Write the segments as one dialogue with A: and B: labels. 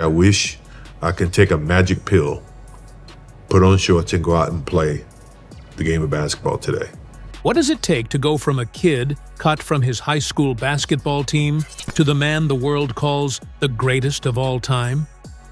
A: I wish I could take a magic pill, put on shorts, and go out and play the game of basketball today.
B: What does it take to go from a kid cut from his high school basketball team to the man the world calls the greatest of all time?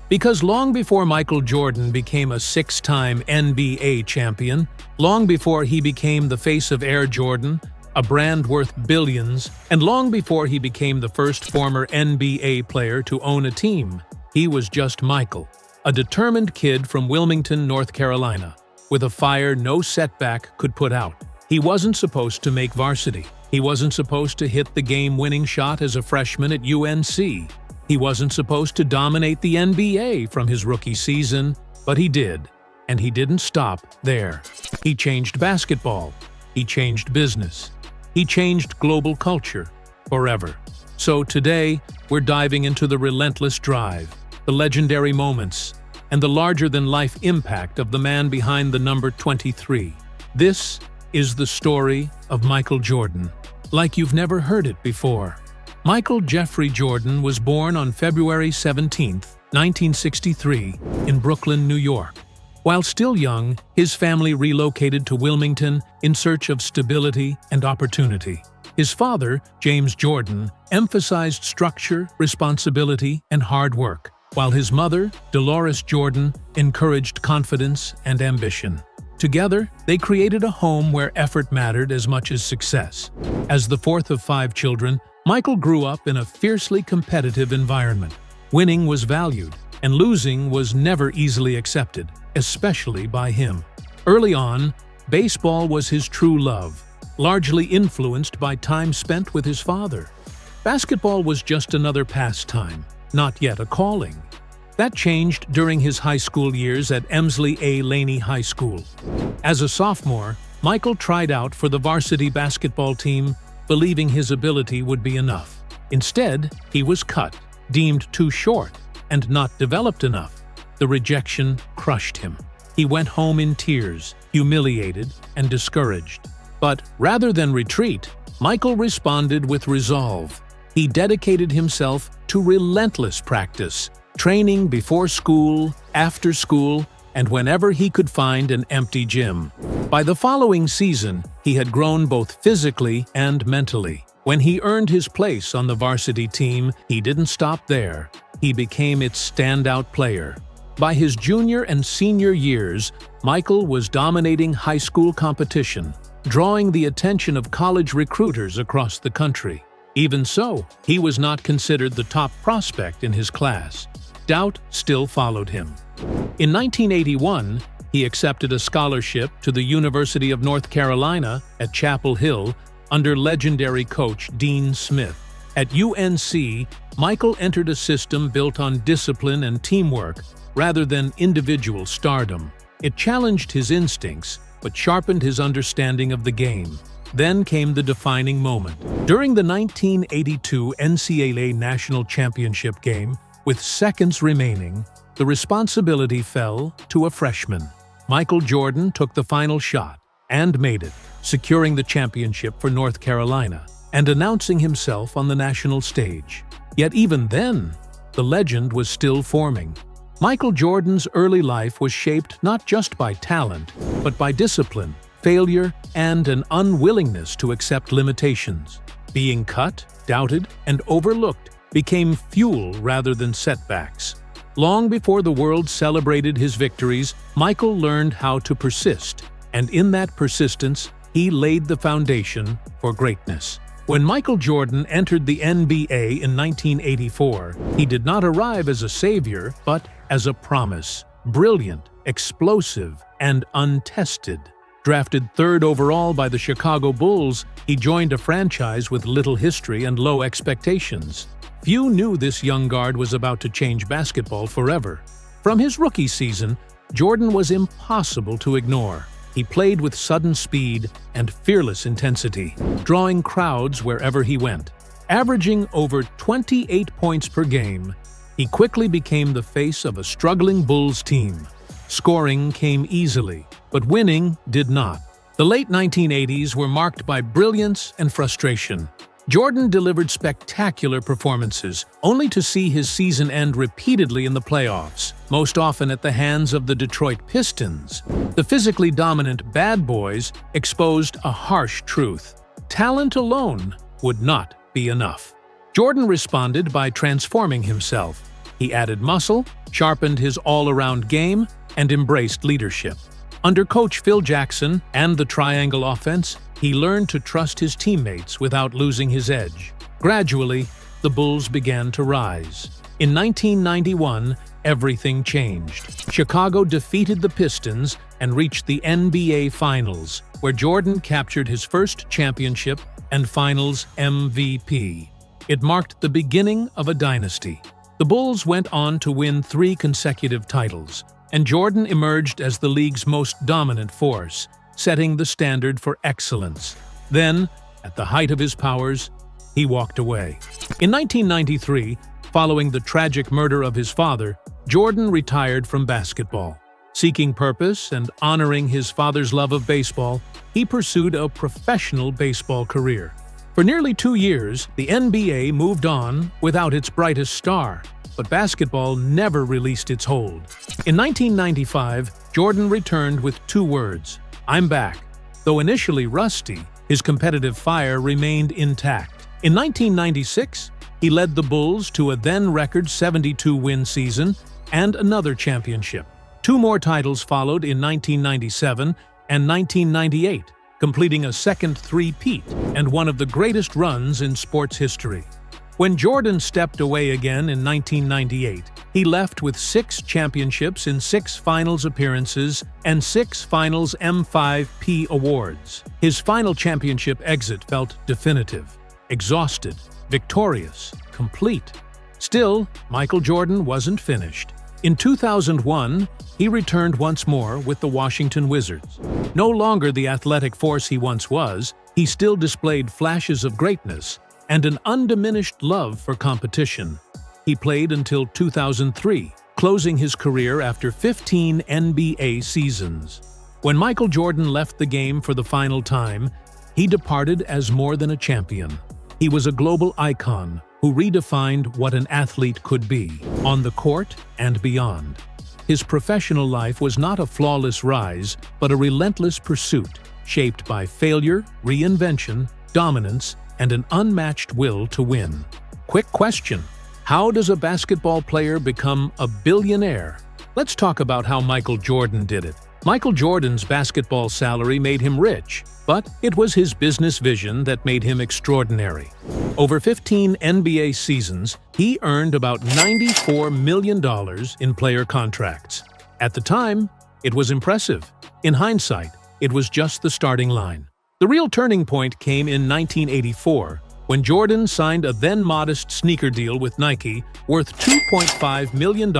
B: Because long before Michael Jordan became a six-time NBA champion, long before he became the face of Air Jordan, a brand worth billions, and long before he became the first former NBA player to own a team, he was just Michael, a determined kid from Wilmington, North Carolina, with a fire no setback could put out. He wasn't supposed to make varsity. He wasn't supposed to hit the game-winning shot as a freshman at UNC. He wasn't supposed to dominate the NBA from his rookie season, but he did. And he didn't stop there. He changed basketball. He changed business. He changed global culture forever. So today, we're diving into the relentless drive, the legendary moments, and the larger-than-life impact of the man behind the number 23. This is the story of Michael Jordan, like you've never heard it before. Michael Jeffrey Jordan was born on February 17, 1963, in Brooklyn, New York. While still young, his family relocated to Wilmington in search of stability and opportunity. His father, James Jordan, emphasized structure, responsibility, and hard work, while his mother, Dolores Jordan, encouraged confidence and ambition. Together, they created a home where effort mattered as much as success. As the fourth of 5 children, Michael grew up in a fiercely competitive environment. Winning was valued, and losing was never easily accepted, especially by him. Early on, baseball was his true love, largely influenced by time spent with his father. Basketball was just another pastime, not yet a calling. That changed during his high school years at Emsley A. Laney High School. As a sophomore, Michael tried out for the varsity basketball team, believing his ability would be enough. Instead, he was cut, deemed too short, and not developed enough. The rejection crushed him. He went home in tears, humiliated and discouraged. But rather than retreat, Michael responded with resolve. He dedicated himself to relentless practice, training before school, after school, and whenever he could find an empty gym. By the following season, he had grown both physically and mentally. When he earned his place on the varsity team, he didn't stop there. He became its standout player. By his junior and senior years, Michael was dominating high school competition, drawing the attention of college recruiters across the country. Even so, he was not considered the top prospect in his class. Doubt still followed him. In 1981, he accepted a scholarship to the University of North Carolina at Chapel Hill under legendary coach Dean Smith. At UNC, Michael entered a system built on discipline and teamwork rather than individual stardom. It challenged his instincts, but sharpened his understanding of the game. Then came the defining moment. During the 1982 NCAA National Championship game, with seconds remaining, the responsibility fell to a freshman. Michael Jordan took the final shot and made it, securing the championship for North Carolina and announcing himself on the national stage. Yet even then, the legend was still forming. Michael Jordan's early life was shaped not just by talent, but by discipline, failure, and an unwillingness to accept limitations. Being cut, doubted, and overlooked became fuel rather than setbacks. Long before the world celebrated his victories, Michael learned how to persist, and in that persistence, he laid the foundation for greatness. When Michael Jordan entered the NBA in 1984, he did not arrive as a savior, but as a promise. Brilliant, explosive, and untested. Drafted 3rd overall by the Chicago Bulls, he joined a franchise with little history and low expectations. Few knew this young guard was about to change basketball forever. From his rookie season, Jordan was impossible to ignore. He played with sudden speed and fearless intensity, drawing crowds wherever he went. Averaging over 28 points per game, he quickly became the face of a struggling Bulls team. Scoring came easily, but winning did not. The late 1980s were marked by brilliance and frustration. Jordan delivered spectacular performances, only to see his season end repeatedly in the playoffs, most often at the hands of the Detroit Pistons. The physically dominant Bad Boys exposed a harsh truth: talent alone would not be enough. Jordan responded by transforming himself. He added muscle, sharpened his all-around game, and embraced leadership. Under coach Phil Jackson and the triangle offense, he learned to trust his teammates without losing his edge. Gradually, the Bulls began to rise. In 1991, everything changed. Chicago defeated the Pistons and reached the NBA Finals, where Jordan captured his first championship and Finals MVP. It marked the beginning of a dynasty. The Bulls went on to win 3 consecutive titles, and Jordan emerged as the league's most dominant force, setting the standard for excellence. Then, at the height of his powers, he walked away. In 1993, following the tragic murder of his father, Jordan retired from basketball. Seeking purpose and honoring his father's love of baseball, he pursued a professional baseball career. For nearly 2 years, the NBA moved on without its brightest star, but basketball never released its hold. In 1995, Jordan returned with 2 words: "I'm back." Though initially rusty, his competitive fire remained intact. In 1996, he led the Bulls to a then-record 72-win season and another championship. 2 more titles followed in 1997 and 1998, completing a second three-peat and one of the greatest runs in sports history. When Jordan stepped away again in 1998, he left with 6 championships in 6 finals appearances and 6 finals M5P awards. His final championship exit felt definitive, exhausted, victorious, complete. Still, Michael Jordan wasn't finished. In 2001, he returned once more with the Washington Wizards. No longer the athletic force he once was, he still displayed flashes of greatness and an undiminished love for competition. He played until 2003, closing his career after 15 NBA seasons. When Michael Jordan left the game for the final time, he departed as more than a champion. He was a global icon who redefined what an athlete could be, on the court and beyond. His professional life was not a flawless rise, but a relentless pursuit, shaped by failure, reinvention, dominance, and an unmatched will to win. Quick question: how does a basketball player become a billionaire? Let's talk about how Michael Jordan did it. Michael Jordan's basketball salary made him rich, but it was his business vision that made him extraordinary. Over 15 NBA seasons, he earned about $94 million in player contracts. At the time, it was impressive. In hindsight, it was just the starting line. The real turning point came in 1984, when Jordan signed a then-modest sneaker deal with Nike worth $2.5 million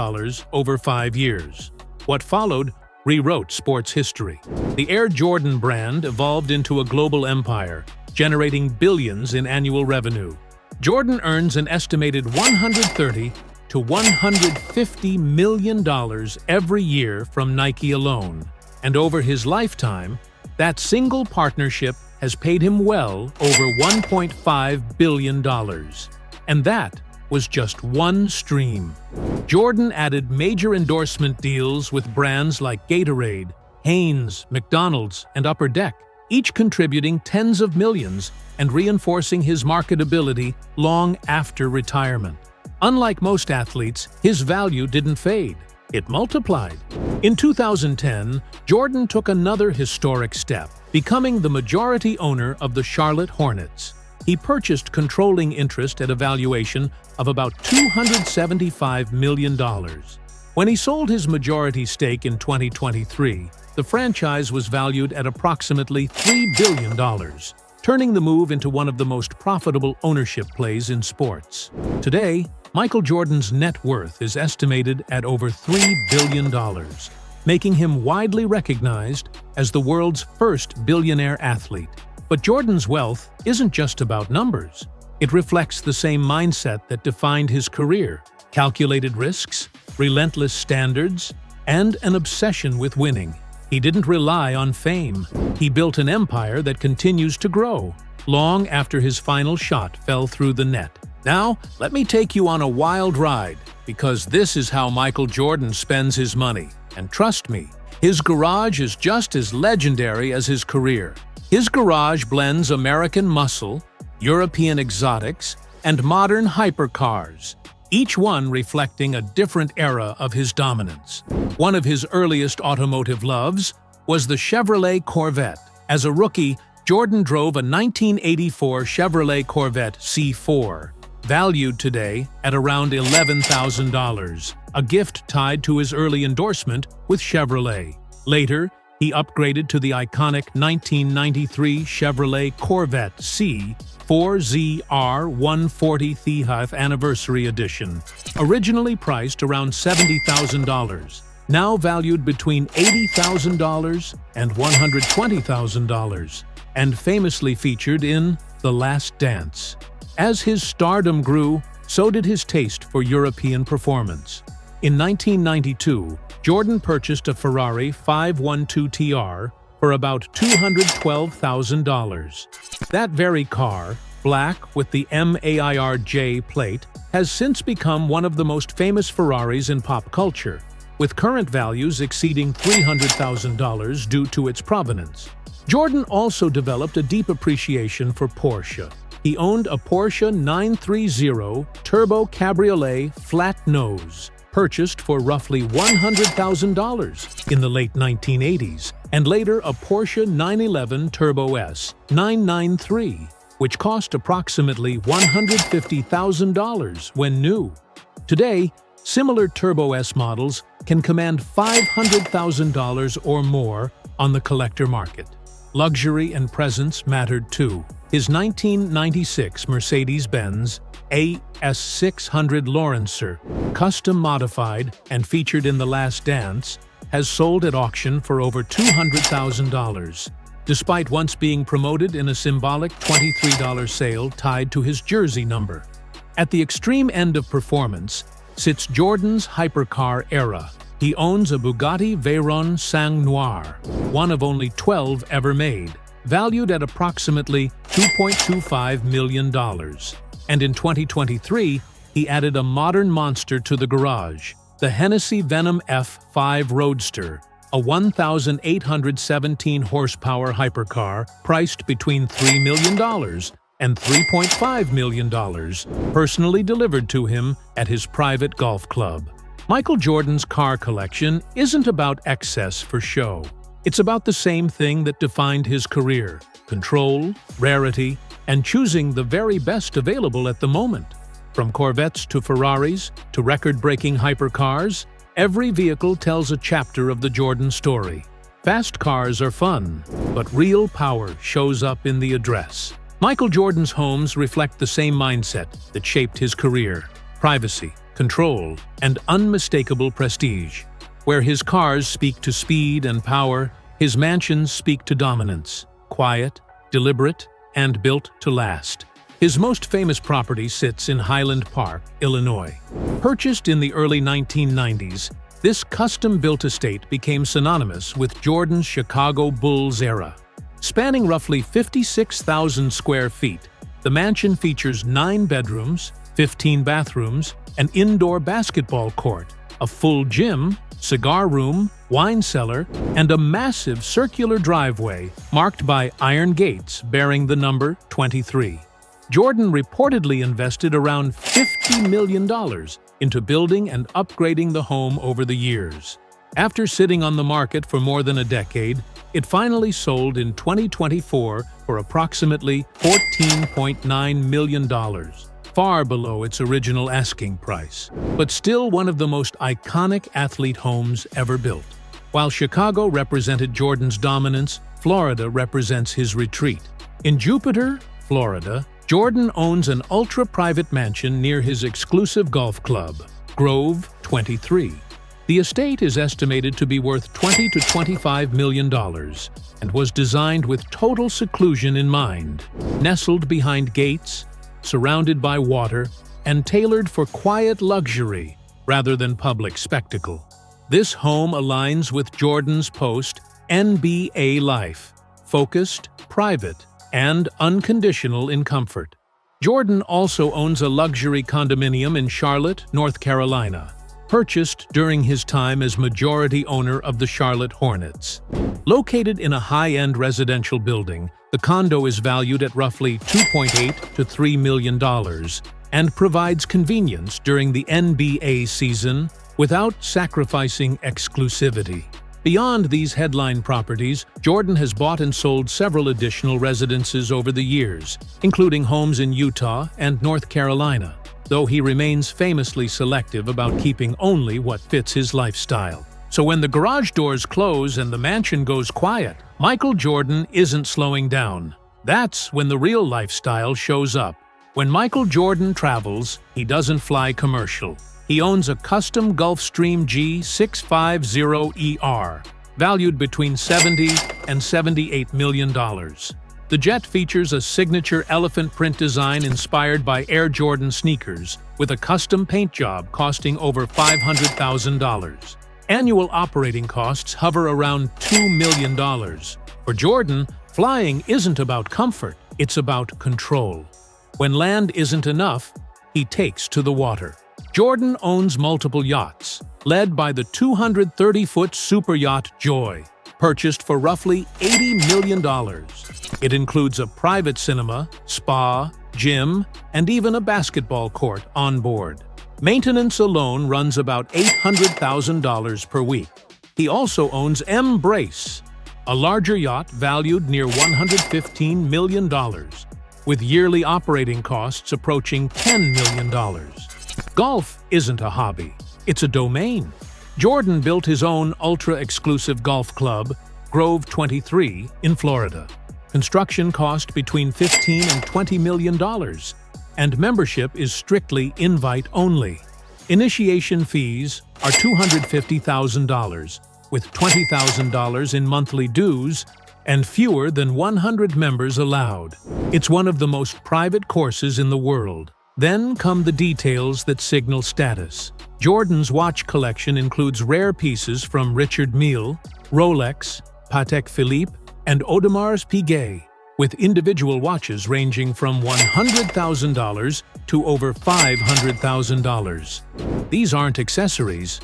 B: over 5 years. What followed rewrote sports history. The Air Jordan brand evolved into a global empire, generating billions in annual revenue. Jordan earns an estimated $130 to $150 million every year from Nike alone, and over his lifetime, that single partnership has paid him well over $1.5 billion. And that was just one stream. Jordan added major endorsement deals with brands like Gatorade, Hanes, McDonald's, and Upper Deck, each contributing tens of millions and reinforcing his marketability long after retirement. Unlike most athletes, his value didn't fade. It multiplied. In 2010, Jordan took another historic step, becoming the majority owner of the Charlotte Hornets. He purchased controlling interest at a valuation of about $275 million. When he sold his majority stake in 2023, the franchise was valued at approximately $3 billion, turning the move into one of the most profitable ownership plays in sports. Today, Michael Jordan's net worth is estimated at over $3 billion, making him widely recognized as the world's first billionaire athlete. But Jordan's wealth isn't just about numbers. It reflects the same mindset that defined his career: calculated risks, relentless standards, and an obsession with winning. He didn't rely on fame. He built an empire that continues to grow. long after his final shot fell through the net. Now, let me take you on a wild ride, because this is how Michael Jordan spends his money. And trust me, his garage is just as legendary as his career. His garage blends American muscle, European exotics, and modern hypercars, each one reflecting a different era of his dominance. One of his earliest automotive loves was the Chevrolet Corvette. As a rookie, Jordan drove a 1984 Chevrolet Corvette C4, valued today at around $11,000, a gift tied to his early endorsement with Chevrolet. Later, he upgraded to the iconic 1993 Chevrolet Corvette C4ZR 140 th Anniversary Edition, originally priced around $70,000, now valued between $80,000 and $120,000, and famously featured in The Last Dance. As his stardom grew, so did his taste for European performance. In 1992, Jordan purchased a Ferrari 512 TR for about $212,000. That very car, black with the MAIRJ plate, has since become one of the most famous Ferraris in pop culture, with current values exceeding $300,000 due to its provenance. Jordan also developed a deep appreciation for Porsche. He owned a Porsche 930 Turbo Cabriolet Flat Nose, purchased for roughly $100,000 in the late 1980s, and later a Porsche 911 Turbo S 993, which cost approximately $150,000 when new. Today, similar Turbo S models can command $500,000 or more on the collector market. Luxury and presence mattered too. His 1996 Mercedes-Benz AS600 Lawrencer, custom-modified and featured in The Last Dance, has sold at auction for over $200,000, despite once being promoted in a symbolic $23 sale tied to his jersey number. At the extreme end of performance sits Jordan's hypercar era. He owns a Bugatti Veyron Sang Noir, one of only 12 ever made, valued at approximately $2.25 million. And in 2023, he added a modern monster to the garage, the Hennessy Venom F5 Roadster, a 1,817 horsepower hypercar priced between $3 million and $3.5 million, personally delivered to him at his private golf club. Michael Jordan's car collection isn't about excess for show. It's about the same thing that defined his career: control, rarity, and choosing the very best available at the moment. From Corvettes to Ferraris to record-breaking hypercars, every vehicle tells a chapter of the Jordan story. Fast cars are fun, but real power shows up in the address. Michael Jordan's homes reflect the same mindset that shaped his career: privacy, control, and unmistakable prestige. Where his cars speak to speed and power, his mansions speak to dominance, quiet, deliberate, and built to last. His most famous property sits in Highland Park, Illinois. Purchased in the early 1990s, this custom-built estate became synonymous with Jordan's Chicago Bulls era. Spanning roughly 56,000 square feet, the mansion features 9 bedrooms, 15 bathrooms, an indoor basketball court, a full gym, cigar room, wine cellar, and a massive circular driveway marked by iron gates bearing the number 23. Jordan reportedly invested around $50 million into building and upgrading the home over the years. After sitting on the market for more than a decade, it finally sold in 2024 for approximately $14.9 million. Far below its original asking price, but still one of the most iconic athlete homes ever built. While Chicago represented Jordan's dominance, Florida represents his retreat. In Jupiter, Florida, Jordan owns an ultra-private mansion near his exclusive golf club, Grove 23. The estate is estimated to be worth $20 to $25 million and was designed with total seclusion in mind. Nestled behind gates, surrounded by water, and tailored for quiet luxury rather than public spectacle. This home aligns with Jordan's post-NBA life: focused, private, and unconditional in comfort. Jordan also owns a luxury condominium in Charlotte, North Carolina, purchased during his time as majority owner of the Charlotte Hornets. Located in a high-end residential building, the condo is valued at roughly $2.8 to $3 million and provides convenience during the NBA season without sacrificing exclusivity. Beyond these headline properties, Jordan has bought and sold several additional residences over the years, including homes in Utah and North Carolina, though he remains famously selective about keeping only what fits his lifestyle. So when the garage doors close and the mansion goes quiet, Michael Jordan isn't slowing down. That's when the real lifestyle shows up. When Michael Jordan travels, he doesn't fly commercial. He owns a custom Gulfstream G650ER, valued between $70 and $78 million. The jet features a signature elephant print design inspired by Air Jordan sneakers, with a custom paint job costing over $500,000. Annual operating costs hover around $2 million. For Jordan, flying isn't about comfort, it's about control. When land isn't enough, he takes to the water. Jordan owns multiple yachts, led by the 230-foot super yacht Joy, purchased for roughly $80 million. It includes a private cinema, spa, gym, and even a basketball court on board. Maintenance alone runs about $800,000 per week. He also owns Embrace, a larger yacht valued near $115 million, with yearly operating costs approaching $10 million. Golf isn't a hobby, it's a domain. Jordan built his own ultra-exclusive golf club, Grove 23, in Florida. Construction cost between $15 and $20 million, and membership is strictly invite-only. Initiation fees are $250,000, with $20,000 in monthly dues and fewer than 100 members allowed. It's one of the most private courses in the world. Then come the details that signal status. Jordan's watch collection includes rare pieces from Richard Mille, Rolex, Patek Philippe, and Audemars Piguet, with individual watches ranging from $100,000 to over $500,000. These aren't accessories,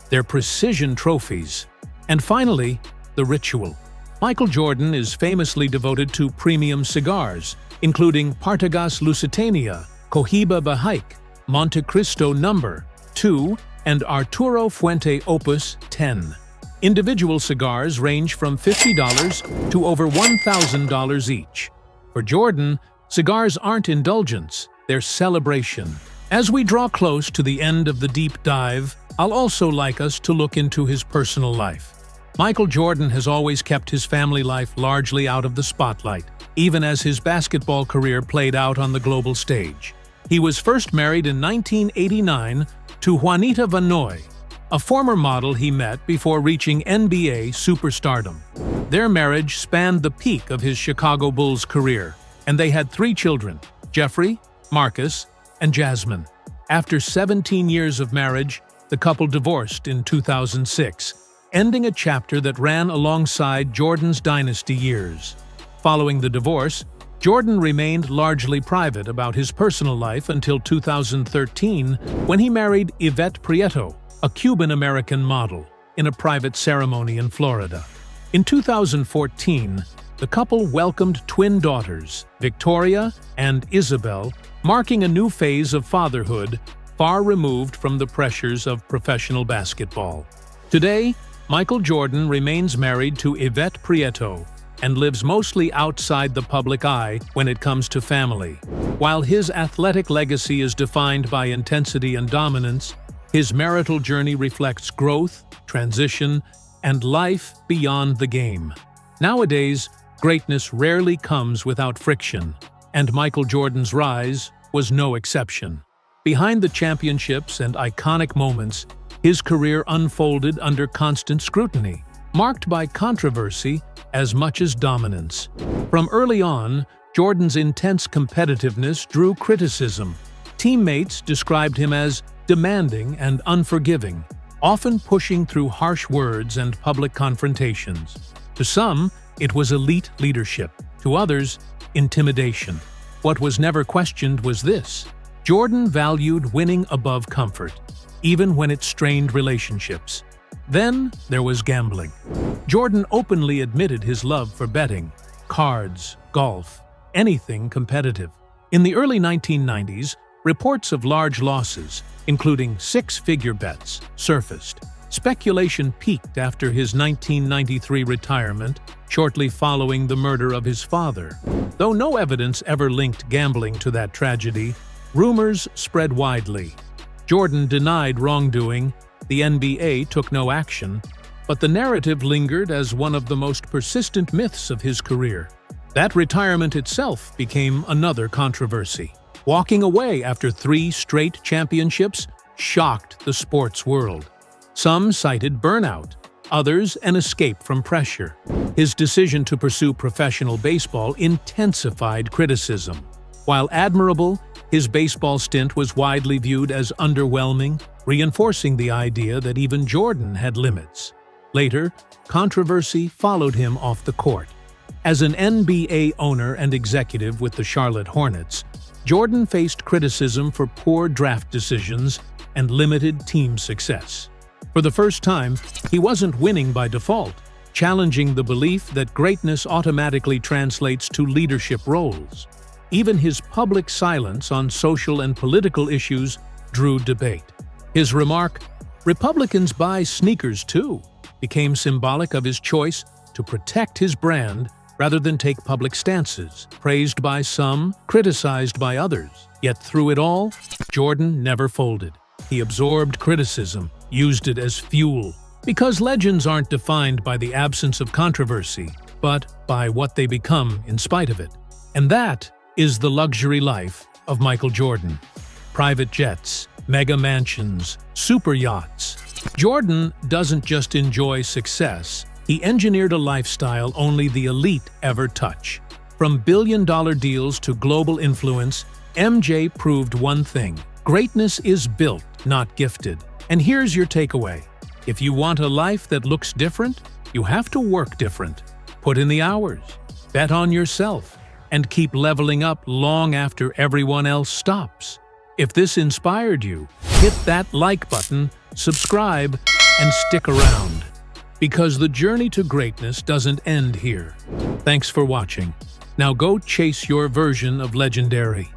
B: they're precision trophies. And finally, the ritual. Michael Jordan is famously devoted to premium cigars, including Partagas Lusitania, Cohiba Bahaik, Monte Cristo No. 2, and Arturo Fuente Opus 10. Individual cigars range from $50 to over $1,000 each. For Jordan, cigars aren't indulgence, they're celebration. As we draw close to the end of the deep dive, I'll also like us to look into his personal life. Michael Jordan has always kept his family life largely out of the spotlight, even as his basketball career played out on the global stage. He was first married in 1989 to Juanita Vanoy, a former model he met before reaching NBA superstardom. Their marriage spanned the peak of his Chicago Bulls career, and they had 3 children, Jeffrey, Marcus, and Jasmine. After 17 years of marriage, the couple divorced in 2006, ending a chapter that ran alongside Jordan's dynasty years. Following the divorce, Jordan remained largely private about his personal life until 2013, when he married Yvette Prieto, a Cuban-American model, in a private ceremony in Florida. In 2014, the couple welcomed twin daughters, Victoria and Isabel, marking a new phase of fatherhood far removed from the pressures of professional basketball. Today, Michael Jordan remains married to Yvette Prieto and lives mostly outside the public eye when it comes to family. While his athletic legacy is defined by intensity and dominance, his marital journey reflects growth, transition, and life beyond the game. Nowadays, greatness rarely comes without friction, and Michael Jordan's rise was no exception. Behind the championships and iconic moments, his career unfolded under constant scrutiny, marked by controversy as much as dominance. From early on, Jordan's intense competitiveness drew criticism. Teammates described him as demanding and unforgiving, often pushing through harsh words and public confrontations. To some, it was elite leadership. To others, intimidation. What was never questioned was this: Jordan valued winning above comfort, even when it strained relationships. Then there was gambling. Jordan openly admitted his love for betting, cards, golf, anything competitive. In the early 1990s, reports of large losses, including six-figure bets, surfaced. Speculation peaked after his 1993 retirement, shortly following the murder of his father. Though no evidence ever linked gambling to that tragedy, rumors spread widely. Jordan denied wrongdoing, the NBA took no action, but the narrative lingered as one of the most persistent myths of his career. That retirement itself became another controversy. Walking away after 3 straight championships shocked the sports world. Some cited burnout, others an escape from pressure. His decision to pursue professional baseball intensified criticism. While admirable, his baseball stint was widely viewed as underwhelming, reinforcing the idea that even Jordan had limits. Later, controversy followed him off the court. As an NBA owner and executive with the Charlotte Hornets, Jordan faced criticism for poor draft decisions and limited team success. For the first time, he wasn't winning by default, challenging the belief that greatness automatically translates to leadership roles. Even his public silence on social and political issues drew debate. His remark, "Republicans buy sneakers too," became symbolic of his choice to protect his brand rather than take public stances, praised by some, criticized by others. Yet through it all, Jordan never folded. He absorbed criticism, used it as fuel. Because legends aren't defined by the absence of controversy, but by what they become in spite of it. And that is the luxury life of Michael Jordan. Private jets, mega mansions, super yachts. Jordan doesn't just enjoy success, he engineered a lifestyle only the elite ever touch. From billion-dollar deals to global influence, MJ proved one thing: greatness is built, not gifted. And here's your takeaway. If you want a life that looks different, you have to work different. Put in the hours, bet on yourself, and keep leveling up long after everyone else stops. If this inspired you, hit that like button, subscribe, and stick around. Because the journey to greatness doesn't end here. Thanks for watching. Now go chase your version of legendary.